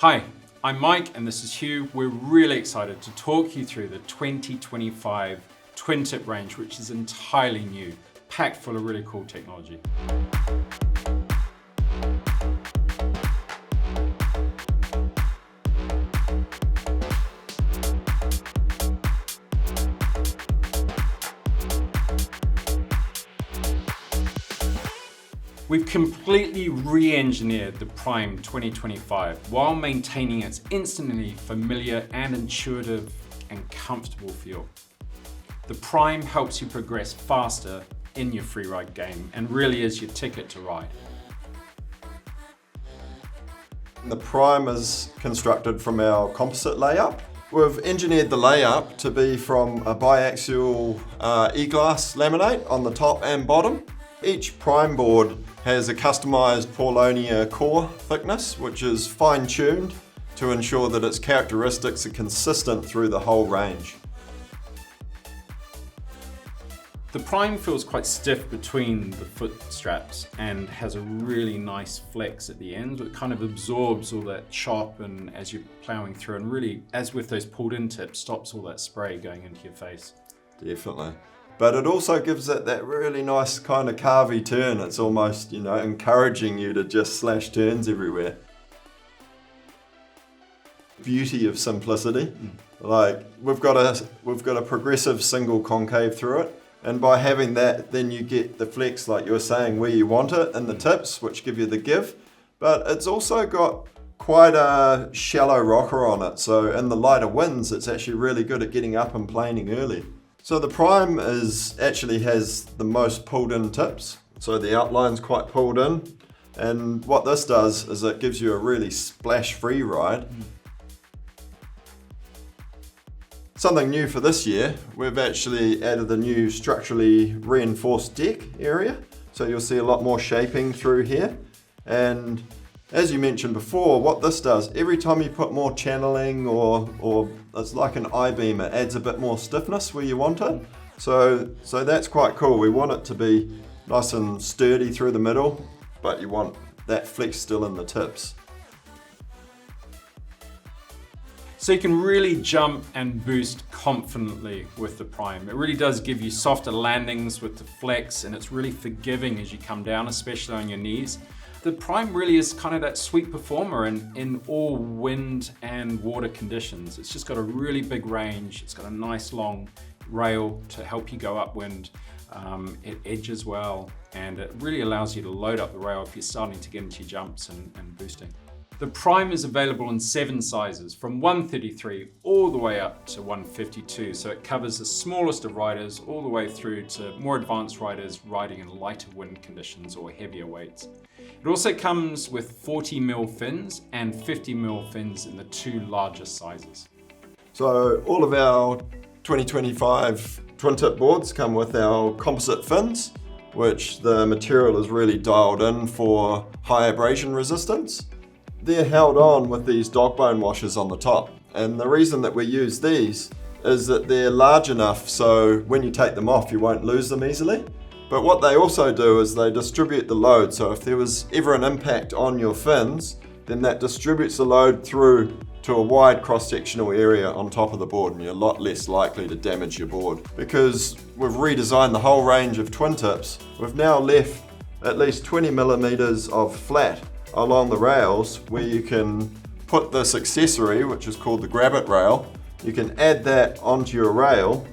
Hi, I'm Mike and this is Hugh. We're really excited to talk you through the 2025 Twintip range, which is entirely new, packed full of really cool technology. We've completely re-engineered the Prime 2025 while maintaining its instantly familiar and intuitive and comfortable feel. The Prime helps you progress faster in your freeride game and really is your ticket to ride. The Prime is constructed from our composite layup. We've engineered the layup to be from a biaxial e-glass laminate on the top and bottom. Each Prime board has a customized Paulonia core thickness, which is fine-tuned to ensure that its characteristics are consistent through the whole range. The Prime feels quite stiff between the foot straps and has a really nice flex at the end. It kind of absorbs all that chop and as you're plowing through, and really, as with those pulled in tips, stops all that spray going into your face. Definitely. But it also gives it that really nice kind of carvy turn. It's almost, encouraging you to just slash turns everywhere. Beauty of simplicity. Like we've got a progressive single concave through it. And by having that, then you get the flex, like you were saying, where you want it in the tips, which give you the give. But it's also got quite a shallow rocker on it. So in the lighter winds, it's actually really good at getting up and planing early. So the Prime actually has the most pulled in tips. So the outline's quite pulled in. And what this does is it gives you a really splash free ride. Something new for this year, we've actually added the new structurally reinforced deck area. So you'll see a lot more shaping through here. And as you mentioned before, what this does, every time you put more channeling or it's like an I-beam, it adds a bit more stiffness where you want it. So that's quite cool. We want it to be nice and sturdy through the middle, but you want that flex still in the tips. So you can really jump and boost confidently with the Prime. It really does give you softer landings with the flex, and it's really forgiving as you come down, especially on your knees. The Prime really is kind of that sweet performer in all wind and water conditions. It's just got a really big range. It's got a nice long rail to help you go upwind. It edges well, and it really allows you to load up the rail if you're starting to get into your jumps and boosting. The Prime is available in 7 sizes, from 133 all the way up to 152. So it covers the smallest of riders all the way through to more advanced riders riding in lighter wind conditions or heavier weights. It also comes with 40mm fins and 50mm fins in the 2 largest sizes. So all of our 2025 Twintip boards come with our composite fins, which the material is really dialed in for high abrasion resistance. They're held on with these dog bone washers on the top. And the reason that we use these is that they're large enough so when you take them off, you won't lose them easily. But what they also do is they distribute the load. So if there was ever an impact on your fins, then that distributes the load through to a wide cross-sectional area on top of the board, and you're a lot less likely to damage your board. Because we've redesigned the whole range of twin tips, we've now left at least 20mm of flat along the rails where you can put this accessory, which is called the grab it rail. You can add that onto your rail,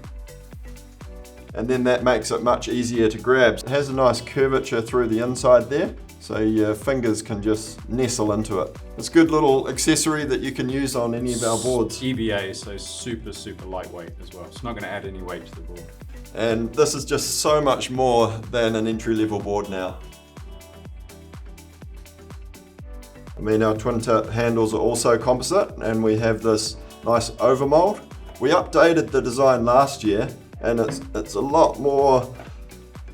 and then that makes it much easier to grab. It has a nice curvature through the inside there, so your fingers can just nestle into it. It's a good little accessory that you can use on any of our boards. EVA, so super lightweight as well. It's not going to add any weight to the board. And this is just so much more than an entry-level board now. I mean, our twin tip handles are also composite, and we have this nice overmold. We updated the design last year, and it's a lot more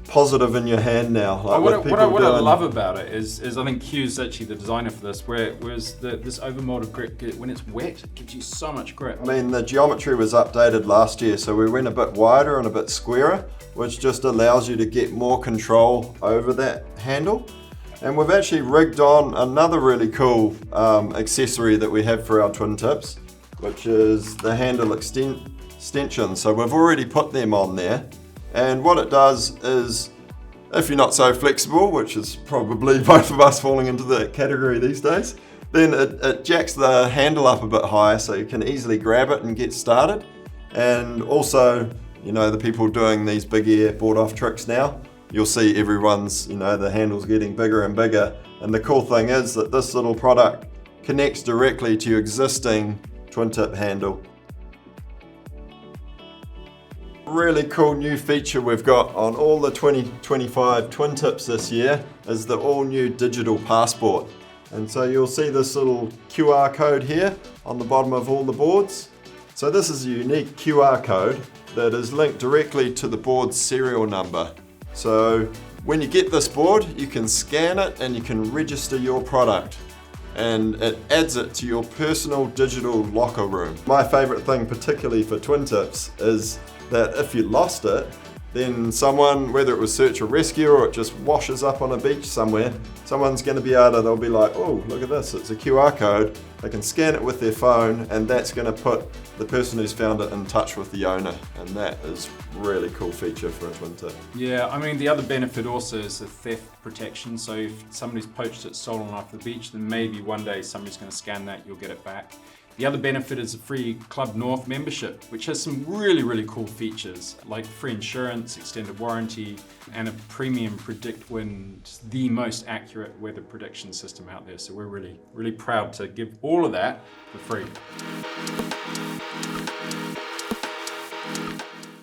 positive in your hand now. Like what I love about it is I think Hugh's actually the designer for this, whereas this overmolded grip, when it's wet, it gives you so much grip. I mean, the geometry was updated last year, so we went a bit wider and a bit squarer, which just allows you to get more control over that handle. And we've actually rigged on another really cool accessory that we have for our twin tips, which is the handle extension. So we've already put them on there. And what it does is, if you're not so flexible, which is probably both of us falling into that category these days, then it jacks the handle up a bit higher so you can easily grab it and get started. And also, you know, the people doing these big air board off tricks now, you'll see everyone's, you know, the handle's getting bigger and bigger. And the cool thing is that this little product connects directly to your existing twin tip handle. Really cool new feature we've got on all the 2025 twin tips this year is the all new digital passport. And so you'll see this little QR code here on the bottom of all the boards. So this is a unique QR code that is linked directly to the board's serial number. So when you get this board, you can scan it and you can register your product. And it adds it to your personal digital locker room. My favorite thing, particularly for twin tips, is that if you lost it, then someone, whether it was search or rescue or it just washes up on a beach somewhere, someone's going to be able to, they'll be like, oh, look at this, it's a QR code. They can scan it with their phone and that's going to put the person who's found it in touch with the owner. And that is a really cool feature for a twin tip. Yeah, I mean, the other benefit also is the theft protection. So if somebody's poached it, stolen off the beach, then maybe one day somebody's going to scan that, you'll get it back. The other benefit is a free Club North membership, which has some really, really cool features like free insurance, extended warranty, and a premium Predict Wind, the most accurate weather prediction system out there. So we're really, really proud to give all of that for free.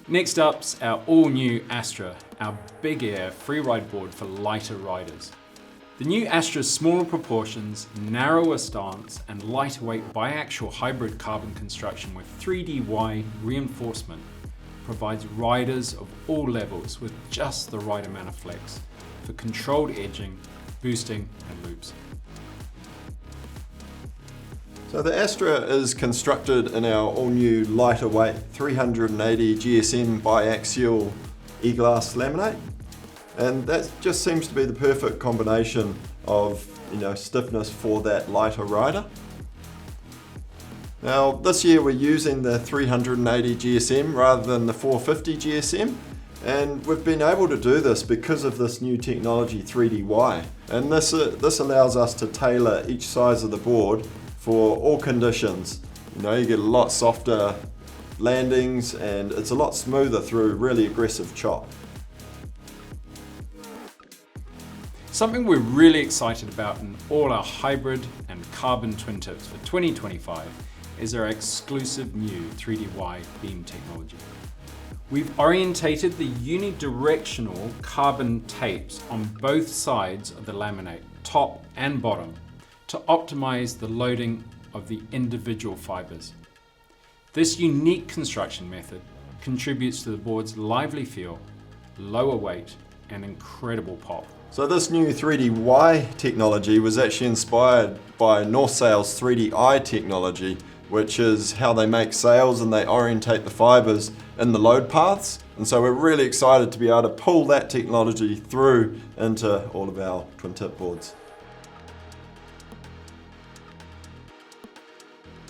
Next up's our all new Astra, our big air Freeride board for lighter riders. The new Astra's smaller proportions, narrower stance, and lighter weight biaxial hybrid carbon construction with 3D wide reinforcement provides riders of all levels with just the right amount of flex for controlled edging, boosting, and loops. So the Astra is constructed in our all new lighter weight 380 GSM biaxial e-glass laminate. And that just seems to be the perfect combination of, you know, stiffness for that lighter rider. Now this year we're using the 380 GSM rather than the 450 GSM, and we've been able to do this because of this new technology 3DY. And this allows us to tailor each size of the board for all conditions. You know, you get a lot softer landings and it's a lot smoother through really aggressive chop. Something we're really excited about in all our hybrid and carbon twin tips for 2025 is our exclusive new 3DY beam technology. We've orientated the unidirectional carbon tapes on both sides of the laminate, top and bottom, to optimize the loading of the individual fibers. This unique construction method contributes to the board's lively feel, lower weight, and incredible pop. So this new 3DY technology was actually inspired by North Sail's 3DI technology, which is how they make sails and they orientate the fibers in the load paths. And so we're really excited to be able to pull that technology through into all of our twin tip boards.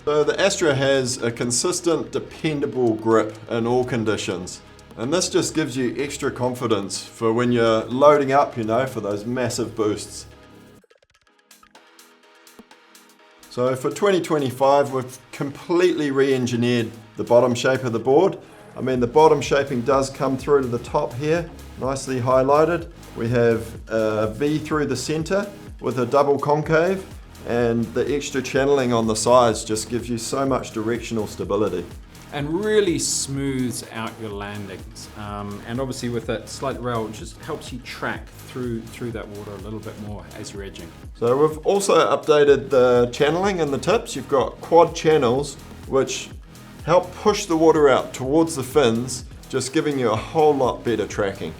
So the Astra has a consistent, dependable grip in all conditions. And this just gives you extra confidence for when you're loading up, you know, for those massive boosts. So for 2025, we've completely re-engineered the bottom shape of the board. I mean, the bottom shaping does come through to the top here, nicely highlighted. We have a V through the center with a double concave, and the extra channeling on the sides just gives you so much directional stability. And really smooths out your landings. And obviously with that slight rail, it just helps you track through that water a little bit more as you're edging. So we've also updated the channeling and the tips. You've got quad channels, which help push the water out towards the fins, just giving you a whole lot better tracking.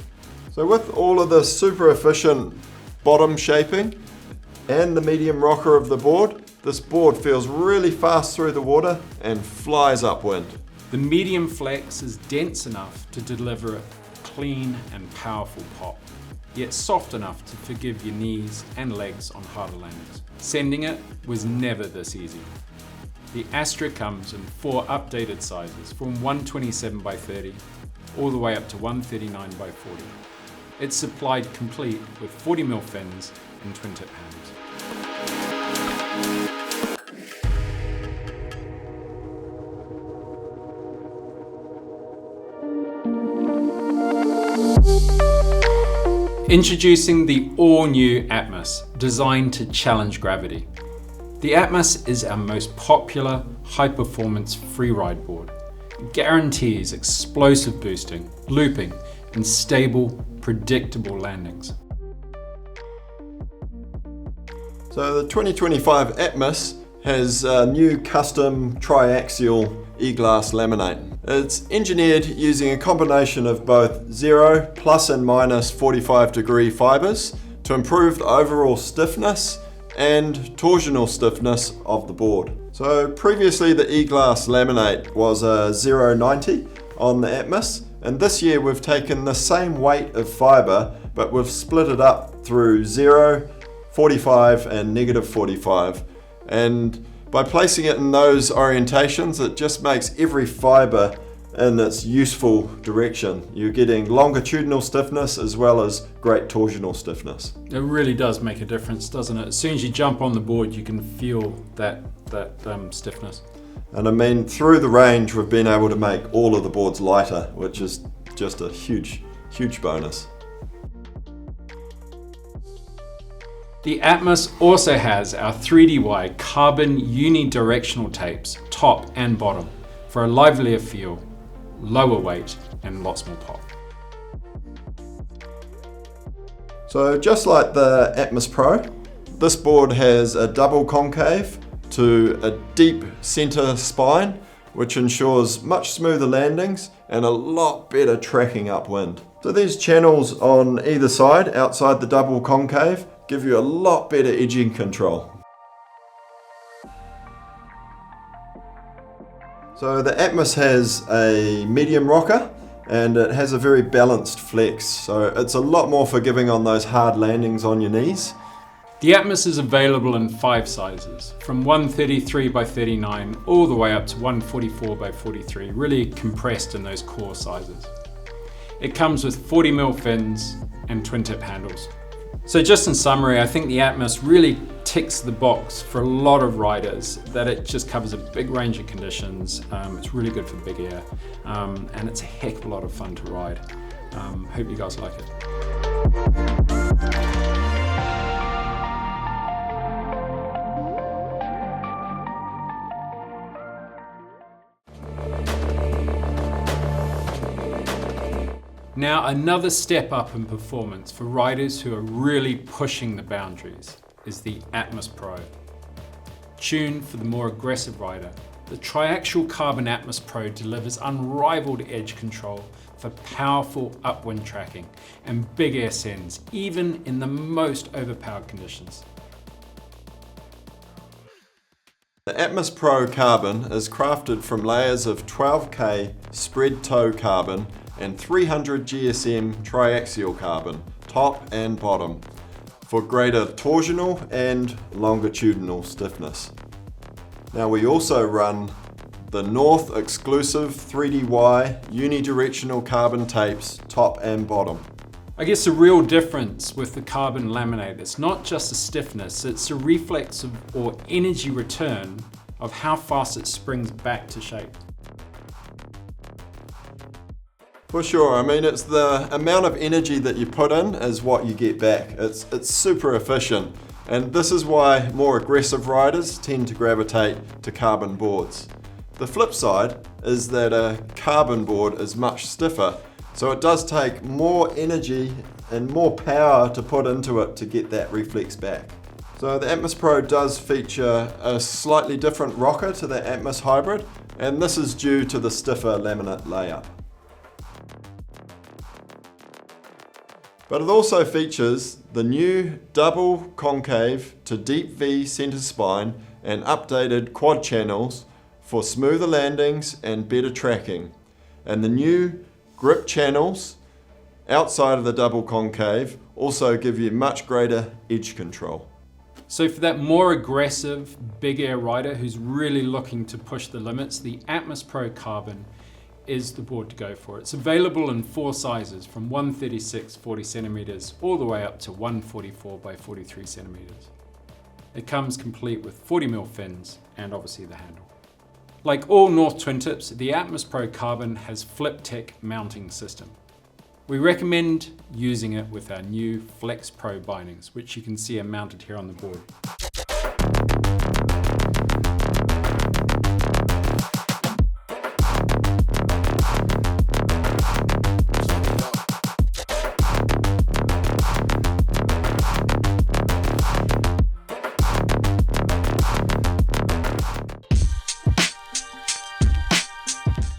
So with all of this super efficient bottom shaping and the medium rocker of the board, this board feels really fast through the water and flies upwind. The medium flex is dense enough to deliver a clean and powerful pop. yet soft enough to forgive your knees and legs on harder landings. Sending it was never this easy. The Astra comes in 4 updated sizes, from 127 by 30 all the way up to 139 by 40. It's supplied complete with 40mm fins and twin tip handles. Introducing the all-new Atmos, designed to challenge gravity. The Atmos is our most popular high-performance freeride board. It guarantees explosive boosting, looping, and stable, predictable landings. So the 2025 Atmos has a new custom triaxial e-glass laminate. It's engineered using a combination of both 0, plus and minus 45-degree fibers to improve the overall stiffness and torsional stiffness of the board. So previously the e-glass laminate was a 0.90 on the Atmos, and this year we've taken the same weight of fiber, but we've split it up through 0, 45 and -45. And by placing it in those orientations, it just makes every fiber in its useful direction. You're getting longitudinal stiffness as well as great torsional stiffness. It really does make a difference, doesn't it? As soon as you jump on the board, you can feel that stiffness. And I mean, through the range, we've been able to make all of the boards lighter, which is just a huge, huge bonus. The Atmos also has our 3DY carbon unidirectional tapes, top and bottom, for a livelier feel, lower weight, and lots more pop. So just like the Atmos Pro, this board has a double concave to a deep center spine, which ensures much smoother landings and a lot better tracking upwind. So these channels on either side, outside the double concave, give you a lot better edging control. So the Atmos has a medium rocker and it has a very balanced flex, so it's a lot more forgiving on those hard landings on your knees. The Atmos is available in 5 sizes, from 133 by 39 all the way up to 144 by 43, really compressed in those core sizes. It comes with 40mm fins and twin tip handles. So just in summary, I think the Atmos really ticks the box for a lot of riders, that it just covers a big range of conditions. It's really good for big air, and it's a heck of a lot of fun to ride. Hope you guys like it. Now, another step up in performance for riders who are really pushing the boundaries is the Atmos Pro. Tuned for the more aggressive rider, the triaxial carbon Atmos Pro delivers unrivaled edge control for powerful upwind tracking and big air sends, even in the most overpowered conditions. The Atmos Pro carbon is crafted from layers of 12K spread toe carbon and 300 GSM triaxial carbon, top and bottom, for greater torsional and longitudinal stiffness. Now we also run the North exclusive 3DY unidirectional carbon tapes, top and bottom. I guess the real difference with the carbon laminate, it's not just the stiffness, it's a reflex or energy return of how fast it springs back to shape. For sure, I mean, it's the amount of energy that you put in is what you get back. It's super efficient, and this is why more aggressive riders tend to gravitate to carbon boards. The flip side is that a carbon board is much stiffer, so it does take more energy and more power to put into it to get that reflex back. So the Atmos Pro does feature a slightly different rocker to the Atmos Hybrid, and this is due to the stiffer laminate layup. But it also features the new double concave to deep V center spine and updated quad channels for smoother landings and better tracking, and the new grip channels outside of the double concave also give you much greater edge control. So for that more aggressive, big air rider who's really looking to push the limits, the Atmos Pro Carbon is the board to go for. It's available in 4 sizes, from 136 40 centimeters all the way up to 144 by 43 centimeters. It comes complete with 40mm fins and obviously the handle. Like all North Twintips, the Atmos Pro Carbon has Flip Tech mounting system. We recommend using it with our new Flex Pro bindings, which you can see are mounted here on the board.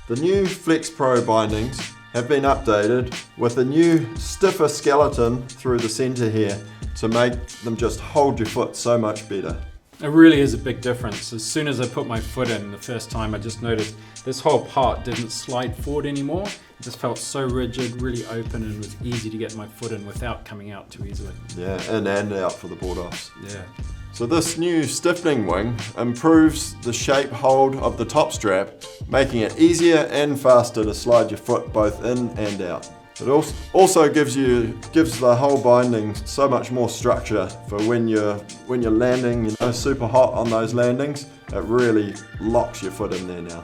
The new Flex Pro bindings have been updated with a new stiffer skeleton through the center here to make them just hold your foot so much better. It really is a big difference. As soon as I put my foot in the first time, I just noticed this whole part didn't slide forward anymore. It just felt so rigid, really open, and was easy to get my foot in without coming out too easily. Yeah, in and out for the board offs. Yeah. So this new stiffening wing improves the shape hold of the top strap, making it easier and faster to slide your foot both in and out. It also gives the whole binding so much more structure for when you're landing, super hot on those landings. It really locks your foot in there now.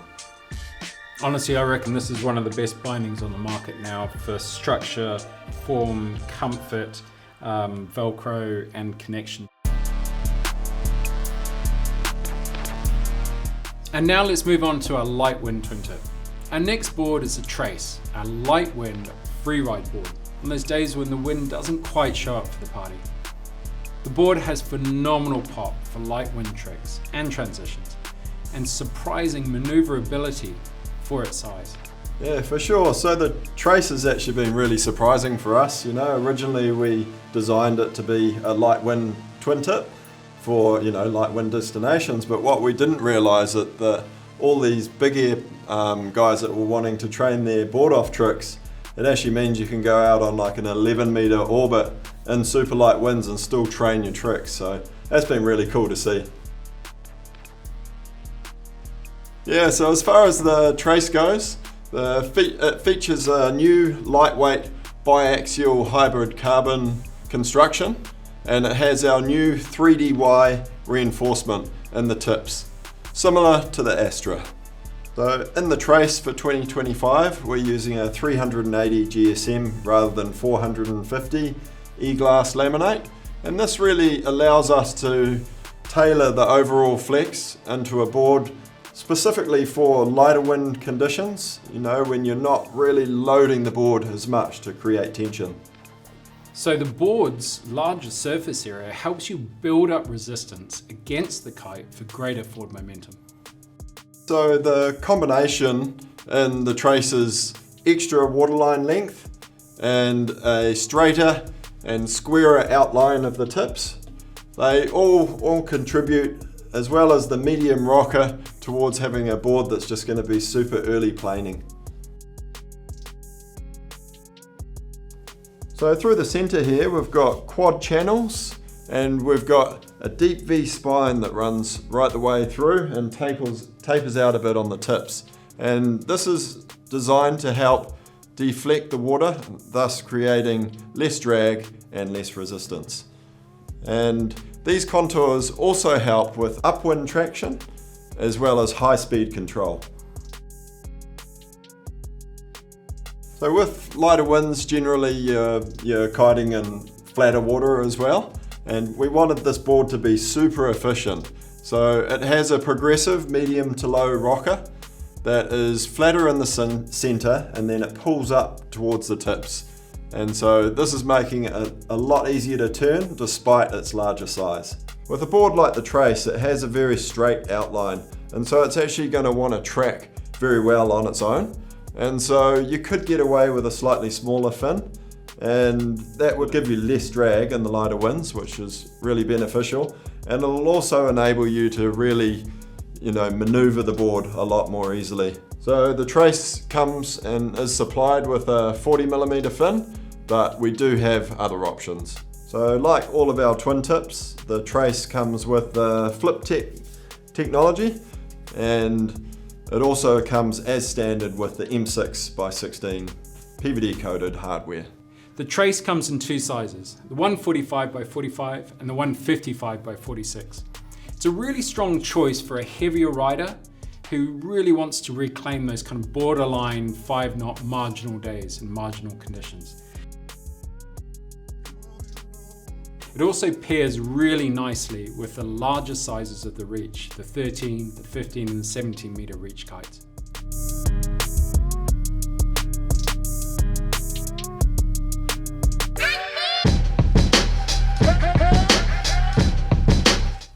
Honestly, I reckon this is one of the best bindings on the market now for structure, form, comfort, Velcro and connection. And now let's move on to our light wind twin tip. Our next board is a Trace, our light wind Freeride board, on those days when the wind doesn't quite show up for the party. The board has phenomenal pop for light wind tricks and transitions, and surprising maneuverability for its size. Yeah, for sure. So the Trace has actually been really surprising for us. Originally we designed it to be a light wind twin tip for light wind destinations, but what we didn't realize that all these big air guys that were wanting to train their board off tricks, it actually means you can go out on like an 11-meter orbit in super light winds and still train your tricks. So that's been really cool to see. Yeah, so as far as the Trace goes, it features a new lightweight biaxial hybrid carbon construction, and it has our new 3DY reinforcement in the tips, similar to the Astra. So in the Trace for 2025, we're using a 380 GSM rather than 450 e-glass laminate, and this really allows us to tailor the overall flex into a board specifically for lighter wind conditions, when you're not really loading the board as much to create tension. So the board's larger surface area helps you build up resistance against the kite for greater forward momentum. So the combination in the Trace's extra waterline length and a straighter and squarer outline of the tips, they all contribute, as well as the medium rocker, towards having a board that's just going to be super early planing. So through the center here, we've got quad channels, and we've got a deep V spine that runs right the way through and tapers out a bit on the tips. And this is designed to help deflect the water, thus creating less drag and less resistance. And these contours also help with upwind traction as well as high speed control. So with lighter winds, generally you're kiting in flatter water as well, and we wanted this board to be super efficient. So it has a progressive medium to low rocker that is flatter in the center, and then it pulls up towards the tips. And so this is making it a lot easier to turn despite its larger size. With a board like the Trace, it has a very straight outline, and so it's actually going to want to track very well on its own. And so you could get away with a slightly smaller fin, and that would give you less drag in the lighter winds, which is really beneficial. And it'll also enable you to really, maneuver the board a lot more easily. So the Trace comes and is supplied with a 40mm fin, but we do have other options. So like all of our twin tips, the trace comes with the flip technology, and it also comes as standard with the M6x16 PVD coated hardware. The trace comes in two sizes, the 145x45 and the 155x46. It's a really strong choice for a heavier rider who really wants to reclaim those kind of borderline 5-knot marginal days and marginal conditions. It also pairs really nicely with the larger sizes of the reach, the 13, the 15 and the 17 meter reach kites.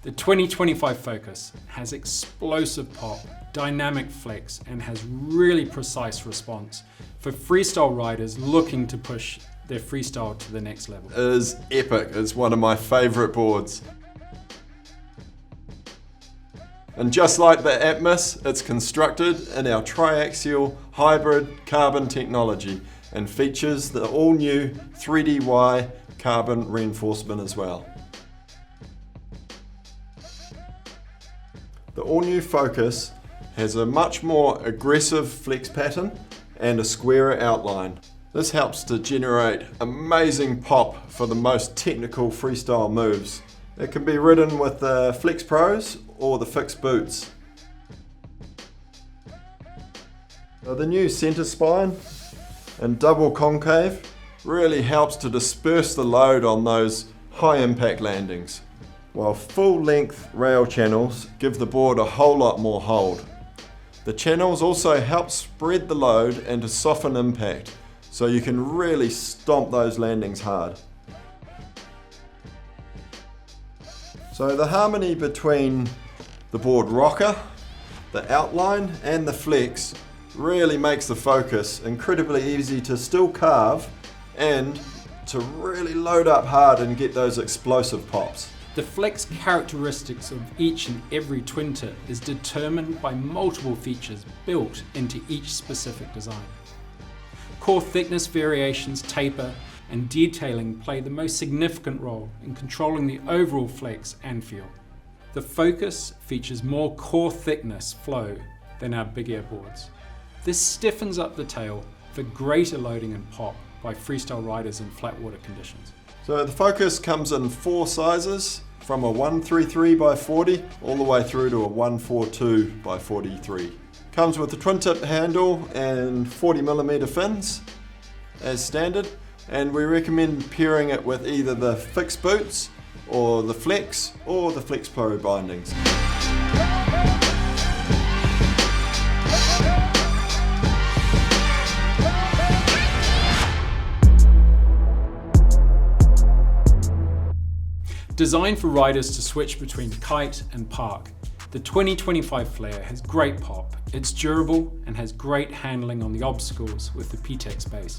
The 2025 Focus has explosive pop, dynamic flex, and has really precise response for freestyle riders looking to push their freestyle to the next level. It is epic. It's one of my favorite boards. And just like the Atmos, it's constructed in our triaxial hybrid carbon technology and features the all-new 3DY carbon reinforcement as well. The all-new Focus has a much more aggressive flex pattern and a squarer outline. This helps to generate amazing pop for the most technical freestyle moves. It can be ridden with the Flex Pros or the fixed boots. So the new center spine and double concave really helps to disperse the load on those high impact landings, while full length rail channels give the board a whole lot more hold. The channels also help spread the load and to soften impact, so you can really stomp those landings hard. So the harmony between the board rocker, the outline and the flex really makes the Focus incredibly easy to still carve and to really load up hard and get those explosive pops. The flex characteristics of each and every twin tip is determined by multiple features built into each specific design. Core thickness variations, taper, and detailing play the most significant role in controlling the overall flex and feel. The Focus features more core thickness flow than our big air boards. This stiffens up the tail for greater loading and pop by freestyle riders in flat water conditions. So the Focus comes in 4 sizes, from a 133x40 all the way through to a 142x43. Comes with a twin tip handle and 40mm fins as standard, and we recommend pairing it with either the fixed boots or the Flex or the Flex Pro bindings. Designed for riders to switch between kite and park, the 2025 Flare has great pop, it's durable and has great handling on the obstacles with the PTEX base.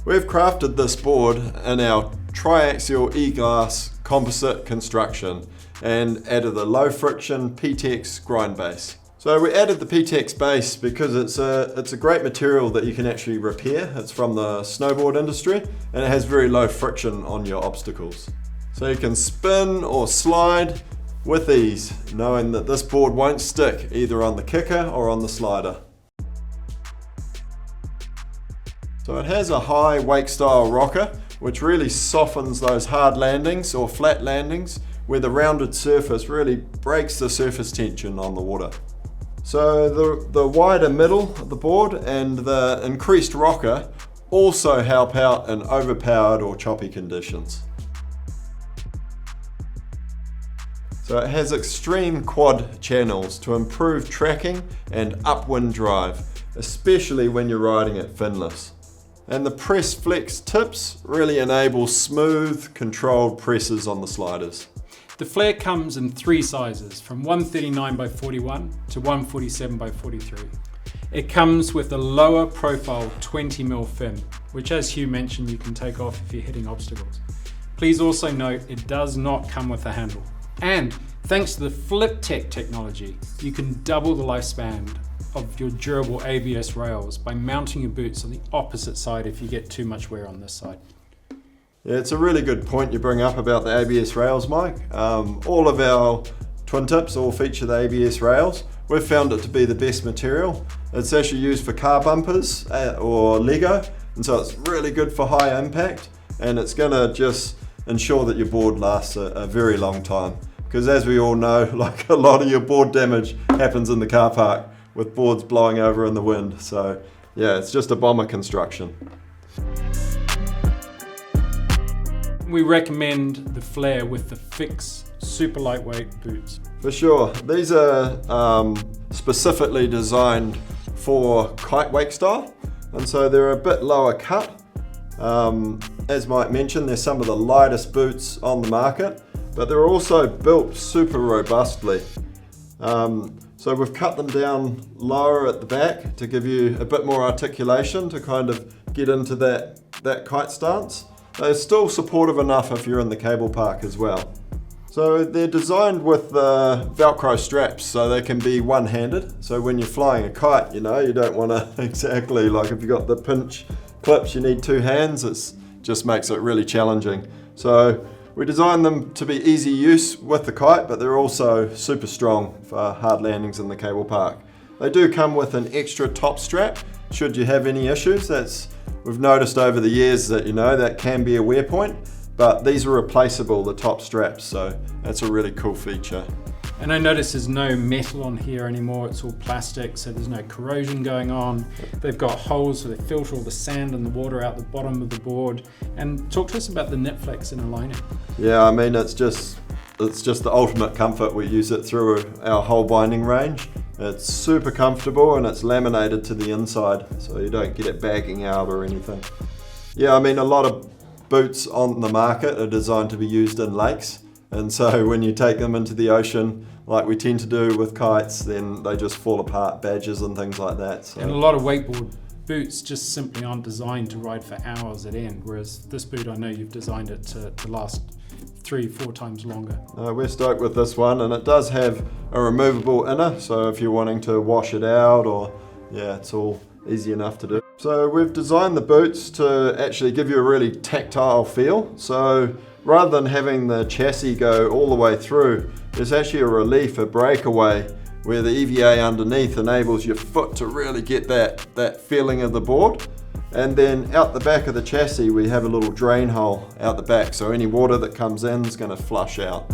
We've crafted this board in our triaxial e-glass composite construction and added the low friction PTEX grind base. So we added the PTEX base because it's a great material that you can actually repair. It's from the snowboard industry and it has very low friction on your obstacles. So you can spin or slide with ease, knowing that this board won't stick either on the kicker or on the slider. So it has a high Wakestyle rocker, which really softens those hard landings or flat landings where the rounded surface really breaks the surface tension on the water. So the wider middle of the board and the increased rocker also help out in overpowered or choppy conditions. So it has extreme quad channels to improve tracking and upwind drive, especially when you're riding it finless. And the press flex tips really enable smooth, controlled presses on the sliders. The Flare comes in 3 sizes, from 139x41 to 147x43. It comes with a lower profile 20mm fin, which as Hugh mentioned you can take off if you're hitting obstacles. Please also note it does not come with a handle. And thanks to the Flip Tech technology, you can double the lifespan of your durable ABS rails by mounting your boots on the opposite side if you get too much wear on this side. Yeah, it's a really good point you bring up about the ABS rails, Mike. All of our twin tips all feature the ABS rails. We've found it to be the best material. It's actually used for car bumpers or Lego, and so it's really good for high impact, and it's gonna just ensure that your board lasts a very long time. Because as we all know, like a lot of your board damage happens in the car park with boards blowing over in the wind. So yeah, it's just a bomber construction. We recommend the Flare with the Fix super lightweight boots. For sure. These are specifically designed for kite Wakestyle, and so they're a bit lower cut. As Mike mentioned, they're some of the lightest boots on the market, but they're also built super robustly. So we've cut them down lower at the back to give you a bit more articulation to kind of get into that kite stance. They're still supportive enough if you're in the cable park as well. So they're designed with the Velcro straps so they can be one-handed. So when you're flying a kite, you know, you don't want to exactly, like if you've got the pinch clips, you need two hands. It just makes it really challenging. So we designed them to be easy use with the kite, but they're also super strong for hard landings in the cable park. They do come with an extra top strap should you have any issues. We've noticed over the years that, you know, that can be a wear point, but these are replaceable, the top straps, so that's a really cool feature. And I notice there's no metal on here anymore, it's all plastic, so there's no corrosion going on. They've got holes so they filter all the sand and the water out the bottom of the board. And talk to us about the knit flex inner lining. Yeah, I mean, it's just the ultimate comfort. We use it through our whole binding range. It's super comfortable and it's laminated to the inside, so you don't get it bagging out or anything. Yeah, I mean, a lot of boots on the market are designed to be used in lakes, and so when you take them into the ocean, like we tend to do with kites, then they just fall apart, badges and things like that. So. And a lot of wakeboard boots just simply aren't designed to ride for hours at end, whereas this boot, I know you've designed it to last 3-4 times longer. We're stoked with this one, and it does have a removable inner, so if you're wanting to wash it out, or yeah, it's all easy enough to do. So we've designed the boots to actually give you a really tactile feel. So rather than having the chassis go all the way through, there's actually a relief, a breakaway, where the EVA underneath enables your foot to really get that feeling of the board. And then out the back of the chassis, we have a little drain hole out the back, so any water that comes in is going to flush out.